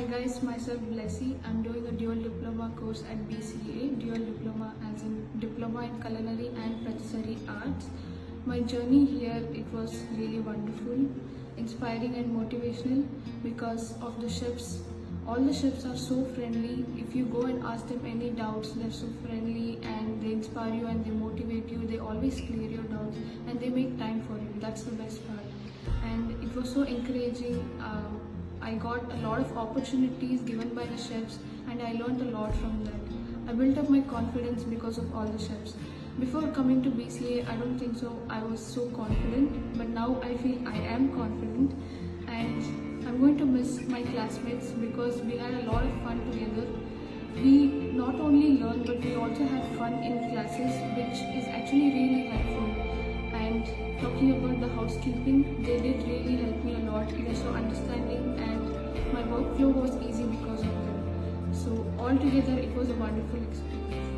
guys, myself Blessey. I'm doing a dual diploma course at BCA, dual diploma as in Diploma in Culinary and Patisserie Arts. My journey here, it was really wonderful, inspiring and motivational because of the chefs. All the chefs are so friendly. If you go and ask them any doubts, they're so friendly and they inspire you and they motivate you. They always clear your doubts and they make time for you. That's the best part. And it was so encouraging. I got a lot of opportunities given by the chefs and I learned a lot from that. I built up my confidence because of all the chefs. Before coming to BCA, I don't think so I was so confident, but now I feel I am confident and I'm going to miss my classmates because we had a lot of fun together. We not only learn but we also have fun in classes, which is actually really helpful. And talking about the housekeeping, they did really help me a lot. They're so understanding and my workflow was easy because of them. So altogether it was a wonderful experience.